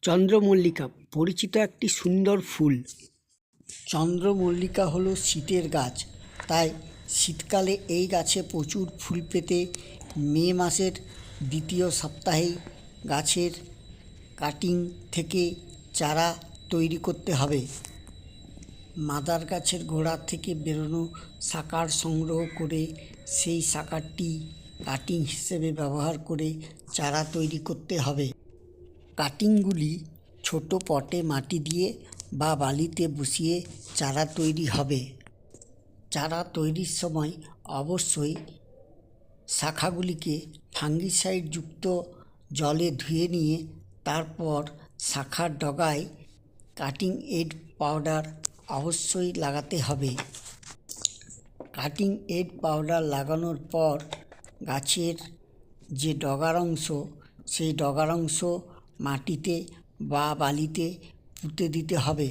চন্দ্রমল্লিকা পরিচিত একটি সুন্দর ফুল। চন্দ্রমল্লিকা হলো শীতের গাছ, তাই শীতকালে এই গাছে প্রচুর ফুল পেতে মে মাসের দ্বিতীয় সপ্তাহেই গাছের কাটিং থেকে চারা তৈরি করতে হবে। মাদার গাছের গোড়া থেকে বেরোনো শাখার সংগ্রহ করে সেই শাখাটি কাটিং হিসেবে ব্যবহার করে চারা তৈরি করতে হবে। কাটিংগুলি ছোট পটে মাটি দিয়ে বা বালিতে বসিয়ে চারা তৈরি হবে। চারা তৈরির সময় অবশ্যই শাখাগুলিকে ফাঙ্গিসাইড যুক্ত জলে ধুয়ে নিয়ে তারপর শাখার ডগায় কাটিং এড পাউডার অবশ্যই লাগাতে হবে। কাটিং এড পাউডার লাগানোর পর গাছের যে ডগার অংশ, সেই ডগার অংশ মাটিতে বা বালিতে পুঁতে দিতে হবে।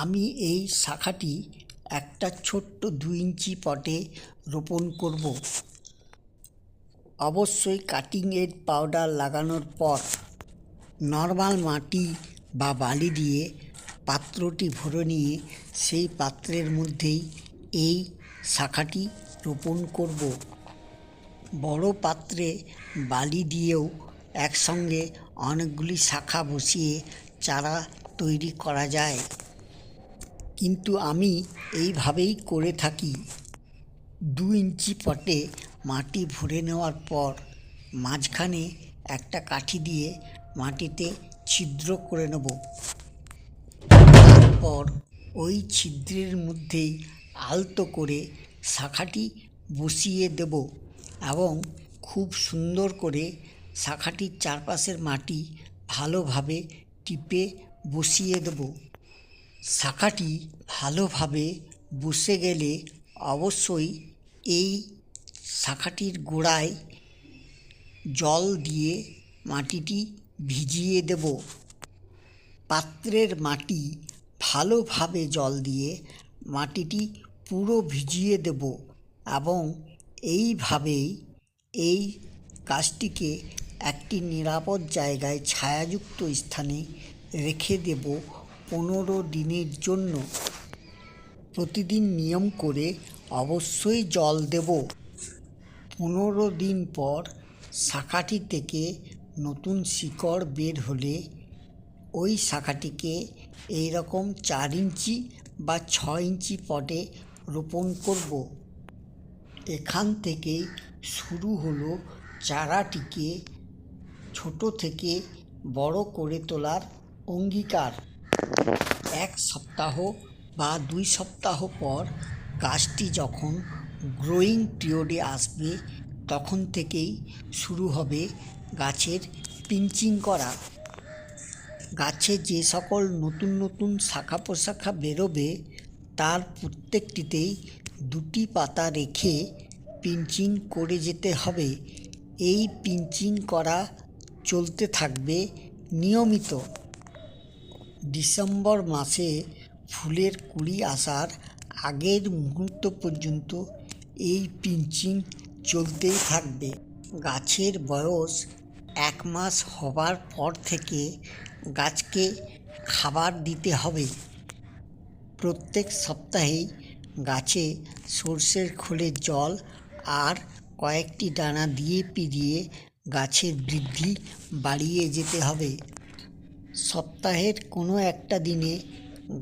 আমি এই শাখাটি একটা ছোট্ট 2 ইঞ্চি পটে রোপণ করব। অবশ্যই কাটিং এড পাউডার লাগানোর পর নর্মাল মাটি বা বালি দিয়ে পাত্রটি ভরে নিয়ে সেই পাত্রের মধ্যেই এই শাখাটি রোপণ করব। বড় পাত্রে বালি দিয়েও একসঙ্গে অনেকগুলি শাখা বসিয়ে চারা তৈরি করা যায়, কিন্তু আমি এইভাবেই করে থাকি। 2 ইঞ্চি পটে মাটি ভরে নেওয়ার পর মাঝখানে একটা কাঠি দিয়ে মাটিতে ছিদ্র করে নেব। তারপর ওই ছিদ্রের মধ্যেই আলতো করে শাখাটি বসিয়ে দেব এবং খুব সুন্দর করে শাখাটির চারপাশের মাটি ভালোভাবে টিপে বসিয়ে দেব। শাখাটি ভালোভাবে বসে গেলে অবশ্যই এই শাখাটির গোড়ায় জল দিয়ে মাটিটি ভিজিয়ে দেব। পাত্রের মাটি ভালোভাবে জল দিয়ে মাটিটি পুরো ভিজিয়ে দেব এবং এইভাবেই এই গাছটিকে একটি নিরাপদ জায়গায় ছায়াযুক্ত স্থানে রেখে দেব 15 দিনের জন্য। প্রতিদিন নিয়ম করে অবশ্যই জল দেব। 15 দিন পর শাখাটি থেকে নতুন শিকড় বের হলে ওই শাখাটিকে এইরকম 4 ইঞ্চি বা 6 ইঞ্চি পটে রোপণ করব। এখান থেকেই শুরু হলো চারাটিকে ছোট থেকে বড় করে তোলার অঙ্গীকার। 1 সপ্তাহ বা 2 সপ্তাহ পর গাছটি যখন গ্রোয়িং পিরিয়ডে আসবে তখন থেকেই শুরু হবে গাছের পিঞ্চিং করা। গাছে যে সকল নতুন নতুন শাখা প্রশাখা বেরোবে তার প্রত্যেকটিতেই 2টি পাতা রেখে পিঞ্চিং করে যেতে হবে। এই পিঞ্চিং করা চলতে থাকবে নিয়মিত। ডিসেম্বর মাসে ফুলের কুঁড়ি আসার আগের মুহূর্ত পর্যন্ত এই পিঞ্চিং চলতেই থাকবে। গাছের বয়স 1 মাস হবার পর থেকে গাছকে খাবার দিতে হবে। প্রত্যেক সপ্তাহেই গাছে সর্ষের খোলের জল আর কয়েকটি দানা ডিএপি দিয়ে গাছের বৃদ্ধি বাড়িয়ে যেতে হবে। সপ্তাহের কোনো একটা দিনে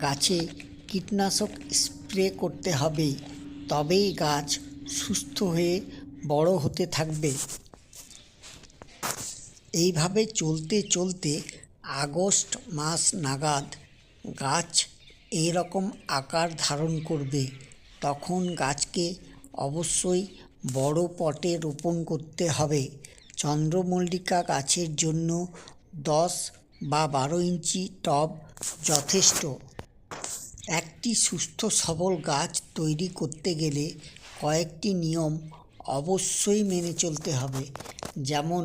গাছে কীটনাশক স্প্রে করতে হবে, তবেই গাছ সুস্থ হয়ে বড় হতে থাকবে। এইভাবে চলতে চলতে আগস্ট মাস নাগাদ গাছ এইরকম আকার ধারণ করবে। তখন গাছকে অবশ্যই বড় পটে রোপণ করতে হবে। চন্দ্রমল্লিকা গাছের জন্য 10 বা 12 ইঞ্চি টব যথেষ্ট। একটি সুস্থ সবল গাছ তৈরি করতে গেলে কয়েকটি নিয়ম অবশ্যই মেনে চলতে হবে, যেমন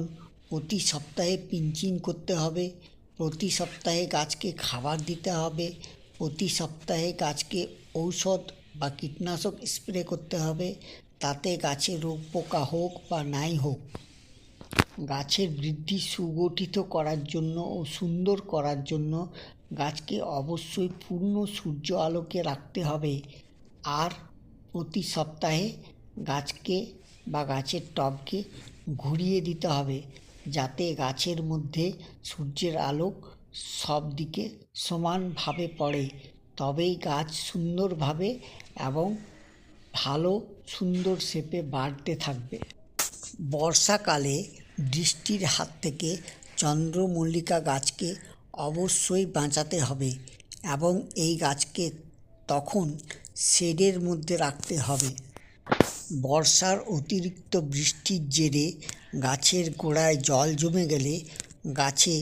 প্রতি সপ্তাহে পিঞ্চিং করতে হবে, প্রতি সপ্তাহে গাছকে খাবার দিতে হবে, প্রতি সপ্তাহে গাছকে ঔষধ বা কীটনাশক স্প্রে করতে হবে, তাতে গাছে রোগ পোকা হোক বা নাই হোক। গাছের বৃদ্ধি সুগঠিত করার জন্য ও সুন্দর করার জন্য গাছকে অবশ্যই পূর্ণ সূর্য আলোকে রাখতে হবে। আর প্রতি সপ্তাহে গাছকে বা গাছের টবকে ঘুরিয়ে দিতে হবে, যাতে গাছের মধ্যে সূর্যের আলো সব দিকে সমানভাবে পড়ে। তবেই গাছ সুন্দরভাবে এবং ভালো সুন্দর শেপে বাড়তে থাকবে। বর্ষাকালে বৃষ্টির হাত থেকে চন্দ্রমল্লিকা গাছকে অবশ্যই বাঁচাতে হবে এবং এই গাছকে তখন শেডের মধ্যে রাখতে হবে। বর্ষার অতিরিক্ত বৃষ্টির জেরে গাছের গোড়ায় জল জমে গেলে গাছে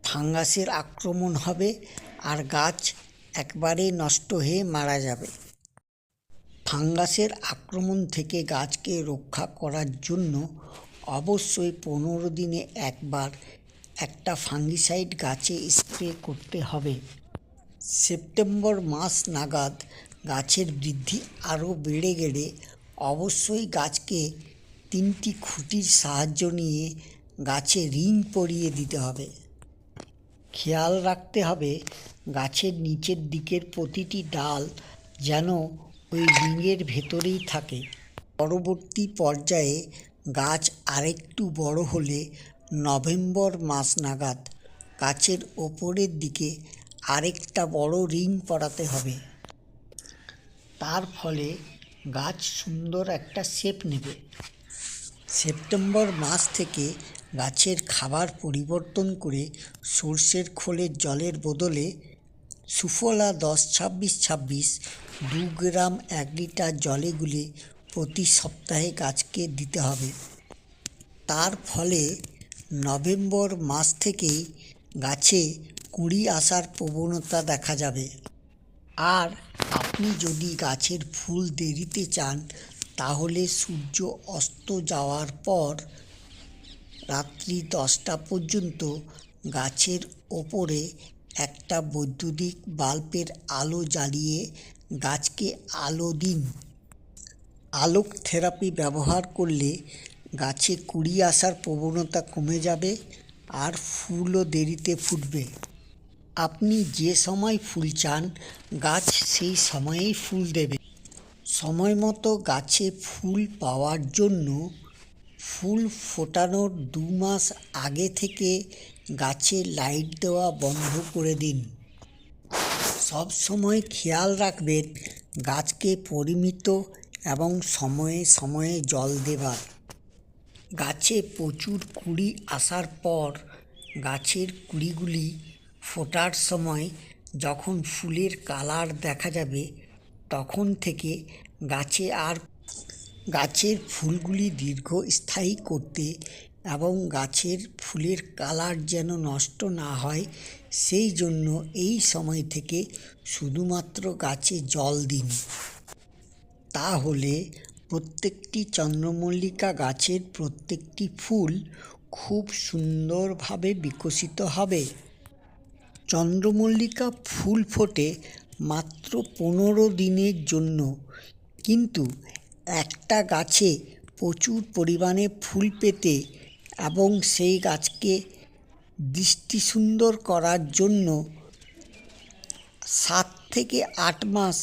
ফাঙ্গাসের আক্রমণ হবে আর গাছ একবারে নষ্ট হয়ে মারা যাবে। ফাঙ্গাসের আক্রমণ থেকে গাছকে রক্ষা করার জন্য অবশ্যই 15 দিনে একবার একটা ফাঙ্গিসাইড গাছে স্প্রে করতে হবে। সেপ্টেম্বর মাস নাগাদ গাছের বৃদ্ধি আরও বেড়ে গেলে অবশ্যই গাছকে 3টি খুঁটির সাহায্য নিয়ে গাছে রিং পরিয়ে দিতে হবে। খেয়াল রাখতে হবে গাছের নিচের দিকের প্রতিটি ডাল যেন ওই রিংয়ের ভেতরেই থাকে। পরবর্তী পর্যায়ে গাছ আরেকটু বড় হলে নভেম্বর মাস নাগাদ গাছের ওপরের দিকে আরেকটা বড় রিং পরাতে হবে। তার ফলে গাছ সুন্দর একটা শেপ নেবে। সেপ্টেম্বর মাস থেকে গাছের খাবার পরিবর্তন করে সর্ষের খোলের জলের বদলে সুফলা 10-26-26 2 গ্রাম 1 লিটার জলে গুলে প্রতি সপ্তাহে গাছকে দিতে হবে। তার ফলে নভেম্বর মাস থেকেই গাছে কুঁড়ি আসার প্রবণতা দেখা যাবে। আর আপনি যদি গাছের ফুল দেরিতে চান তাহলে সূর্য অস্ত যাওয়ার পর রাত্রি 10টা পর্যন্ত গাছের ওপরে একটা বৈদ্যুতিক বাল্বের আলো জ্বালিয়ে গাছকে আলো দিন। আলোক থেরাপি ব্যবহার করলে গাছে কুঁড়ি আসার প্রবণতা কমে যাবে আর ফুলও দেরিতে ফুটবে। আপনি যে সময় ফুল চান গাছ সেই সময়েই ফুল দেবে। সময় মতো গাছে ফুল পাওয়ার জন্য ফুল ফোটানোর 2 মাস আগে থেকে গাছে লাইট দেওয়া বন্ধ করে দিন। সব সময় খেয়াল রাখবেন গাছকে পরিমিত এবং সময়ে সময়ে জল দেবার। গাছে প্রচুর কুঁড়ি আসার পর গাছের কুঁড়িগুলি ফোটার সময় যখন ফুলের কালার দেখা যাবে তখন থেকে গাছের ফুলগুলি দীর্ঘস্থায়ী করতে এবং গাছের ফুলের কালার যেন নষ্ট না হয় সেই জন্য এই সময় থেকে শুধুমাত্র গাছে জল দিন। তাহলে প্রত্যেকটি চন্দ্রমল্লিকা গাছের প্রত্যেকটি ফুল খুব সুন্দরভাবে বিকশিত হবে। চন্দ্রমল্লিকা ফুল ফোটে মাত্র 15 দিনের জন্য, কিন্তু একটা গাছে প্রচুর পরিমাণে ফুল পেতে এবং সেই গাছকে দৃষ্টি সুন্দর করার জন্য 7 থেকে 8 মাস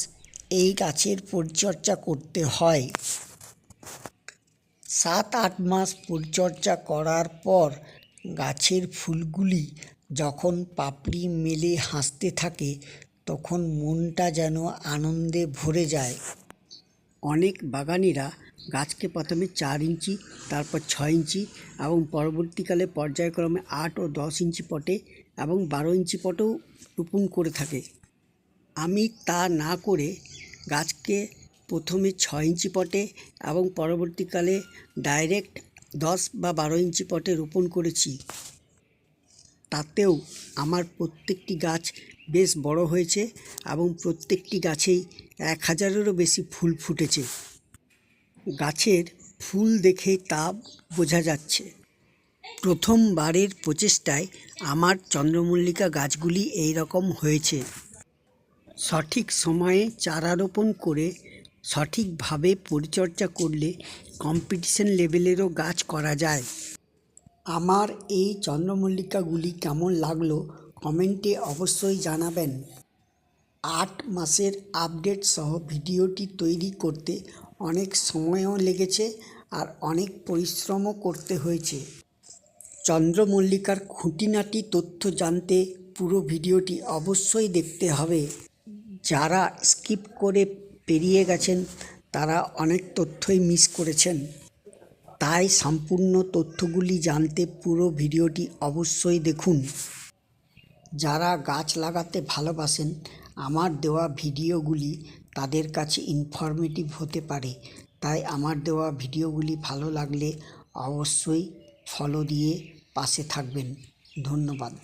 এই গাছের পরিচর্যা করতে হয়। 7-8 মাস পরিচর্যা করার পর গাছের ফুলগুলি যখন পাপড়ি মেলে হাসতে থাকে তখন মনটা যেন আনন্দে ভরে যায়। অনেক বাগানিরা গাছকে প্রথমে 4 ইঞ্চি, তারপর 6 ইঞ্চি এবং পরবর্তীকালে পর্যায়ক্রমে 8 ও 10 ইঞ্চি পটে এবং 12 ইঞ্চি পটেও রোপণ করে থাকে। আমি তা না করে গাছকে প্রথমে 6 ইঞ্চি পটে এবং পরবর্তীকালে ডাইরেক্ট 10 বা 12 ইঞ্চি পটে রোপণ করেছি। তাতেও আমার প্রত্যেকটি গাছ বেশ বড় হয়েছে এবং প্রত্যেকটি গাছেই 1000-এরও বেশি ফুল ফুটেছে। গাছের ফুল দেখেই তা বোঝা যাচ্ছে। প্রথমবারের প্রচেষ্টায় আমার চন্দ্রমল্লিকা গাছগুলি এই রকম হয়েছে। সঠিক সময়ে চারা রোপণ করে সঠিকভাবে পরিচর্যা করলে কম্পিটিশন লেভেলেরও গাছ করা যায়। আমার এই চন্দ্রমল্লিকাগুলি কেমন লাগলো কমেন্টে অবশ্যই জানাবেন। 8 মাসের আপডেট সহ ভিডিওটি তৈরি করতে অনেক সময়ও লেগেছে আর অনেক পরিশ্রমও করতে হয়েছে। চন্দ্রমল্লিকার খুঁটিনাটি তথ্য জানতে পুরো ভিডিওটি অবশ্যই দেখতে হবে। যারা স্কিপ করে পেরিয়ে গেছেন তারা অনেক তথ্যই মিস করেছেন, তাই সম্পূর্ণ তথ্যগুলি জানতে পুরো ভিডিওটি অবশ্যই দেখুন। যারা গাছ লাগাতে ভালোবাসেন আমার দেওয়া ভিডিওগুলি তাদের কাছে ইনফরমেটিভ হতে পারে, তাই আমার দেওয়া ভিডিওগুলি ভালো লাগলে অবশ্যই ফলো দিয়ে পাশে থাকবেন। ধন্যবাদ।